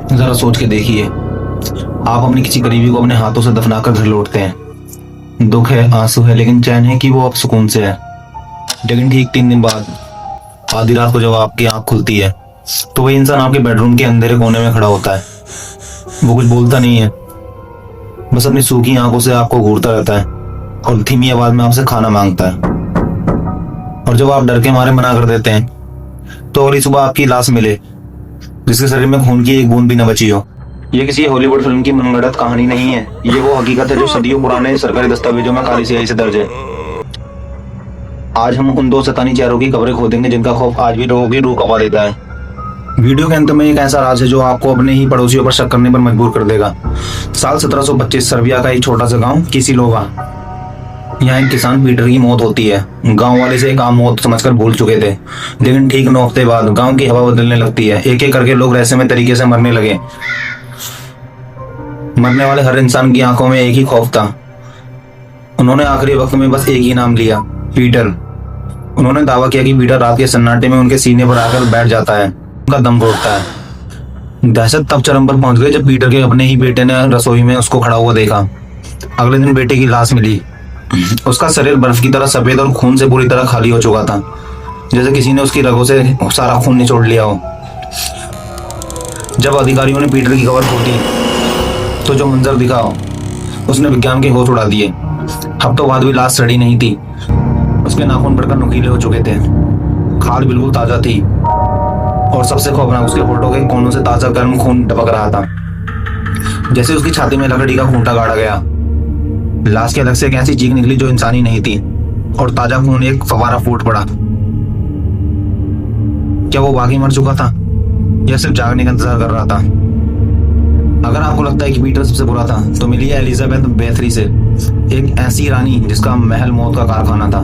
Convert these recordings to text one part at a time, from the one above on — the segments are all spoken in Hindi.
जरा सोच के देखिए, आप अपनी किसी करीबी को अपने हाथों से दफनाकर घर लौटते हैं। दुख है, आंसू है, लेकिन चैन है कि वो अब सुकून से है। लेकिन ठीक 3 दिन बाद आधी रात को जब आपकी आंख खुलती है तो वही इंसान आपके बेडरूम के अंधेरे कोने में खड़ा होता है। वो कुछ बोलता नहीं है, बस अपनी सूखी आंखों से आपको घूरता रहता है और धीमी आवाज में आपसे खाना मांगता है। और जब आप डर के मारे मना कर देते हैं तो अगली सुबह आपकी लाश मिले जिसके शरीर में खून की एक बूंद भी न बची हो। ये किसी हॉलीवुड फिल्म की मनगढ़ंत कहानी नहीं है, ये वो हकीकत है जो सदियों पुराने सरकारी दस्तावेजों में काली स्याही से दर्ज है। आज हम उन 2 शैतानी चेहरों की कब्रें खोदेंगे जिनका खौफ आज भी लोगों की रूह कपा देता है। वीडियो के अंत में एक ऐसा राज है जो आपको अपने ही पड़ोसियों पर शक करने पर मजबूर कर देगा। साल 1725 सर्बिया का एक छोटा सा गांव किसिलोवा। यहाँ एक किसान पीटर की मौत होती है। गांव वाले से एक आम मौत समझकर भूल चुके थे, लेकिन ठीक 9 हफ्ते बाद गांव की हवा बदलने लगती है। एक एक करके लोग रहस्यमय तरीके से मरने लगे। मरने वाले हर इंसान की आंखों में एक ही खौफ था। उन्होंने आखिरी वक्त में बस एक ही नाम लिया, पीटर। उन्होंने दावा किया कि पीटर रात के सन्नाटे में उनके सीने पर आकर बैठ जाता है, उनका दम घोटता है। दहशत तब चरम पर पहुंच गई जब पीटर के अपने ही बेटे ने रसोई में उसको खड़ा हुआ देखा। अगले दिन बेटे की लाश मिली। उसका शरीर बर्फ की तरह सफेद और खून से पूरी तरह खाली हो चुका था, जैसे किसी ने उसकी रगों से सारा खून निचोड़ लिया हो। जब अधिकारियों ने पीटर की कब्र खोदी तो जो मंजर दिखा उसने विज्ञान के होश उड़ा दिए। हफ्तों बाद भी लाश सड़ी नहीं थी, उसके नाखून बढ़कर नुकीले हो चुके थे, खाल बिल्कुल ताजा थी और सबसे खौफनाक उसके होठों के कोनों से ताजा गर्म खून टपक रहा था, जैसे उसकी छाती में लकड़ी का खूंटा गाड़ा गया। लाश के अलग से एक ऐसी चीख निकली जो इंसानी नहीं थी और ताजा खून एक फवारा फूट पड़ा। क्या वो वाकई मर चुका था या सिर्फ जागने का इंतजार कर रहा था? अगर आपको लगता है कि पीटर सबसे बुरा था तो मिलिए एलिजाबेथ बैथरी से, एक ऐसी रानी जिसका महल मौत का कारखाना था।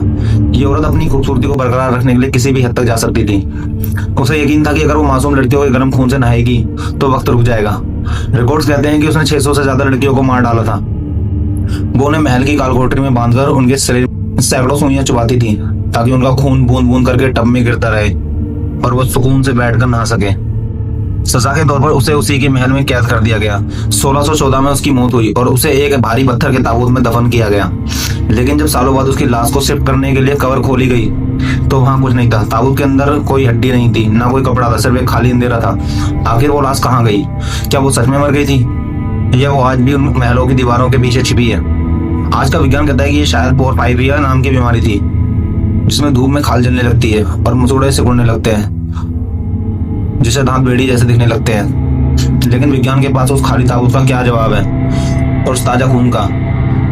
ये औरत अपनी खूबसूरती को बरकरार रखने के लिए किसी भी हद तक जा सकती थी। उसे यकीन था कि अगर वो मासूम लड़कियों के गर्म खून से नहाएगी तो वक्त रुक जाएगा। रिकॉर्ड्स कहते हैं कि उसने 600 से ज्यादा लड़कियों को मार डाला था। वो उन्हें महल की कालकोठरी में बांधकर उनके शरीर सैकड़ों सुइयां चुबाती थी ताकि उनका खून बूंद बूंद करके टब में गिरता रहे और वो सुकून से बैठकर नहा सके। सजा के तौर पर उसे उसी के महल में कैद कर दिया गया। 1614 में उसकी मौत हुई और उसे एक भारी पत्थर के ताबूत में दफन किया गया। लेकिन जब सालों बाद उसकी लाश को शिफ्ट करने के लिए कवर खोली गई तो वहां कुछ नहीं था। ताबूत के अंदर कोई हड्डी नहीं थी, ना कोई कपड़ा था, सिर्फ एक खाली अंधेरा था। आखिर वो लाश कहाँ गई? क्या वो सच में मर गई थी या वो आज भी उन महलों की दीवारों के पीछे छिपी है? आज का विज्ञान कहता है कि ये शायद पोरफायरिया नाम की बीमारी थी, जिसमें धूप में खाल जलने लगती है और मसूड़े सिकुड़ने लगते हैं, जिसे दांत बेड़ी जैसे दिखने लगते हैं। लेकिन विज्ञान के पास उस खाली ताबूत का क्या जवाब है, और उस ताजा खून का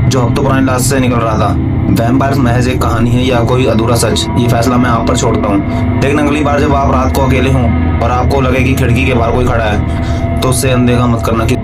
जो हफ्तों पुरानी लाश से निकल रहा था? वैम्पायर्स महज एक कहानी है या कोई अधूरा सच, ये फैसला मैं आप पर छोड़ता हूँ। लेकिन अगली बार जब आप रात को अकेले हों और आपको लगे कि खिड़की के बाहर कोई खड़ा है तो उससे अनदेखा मत करना कि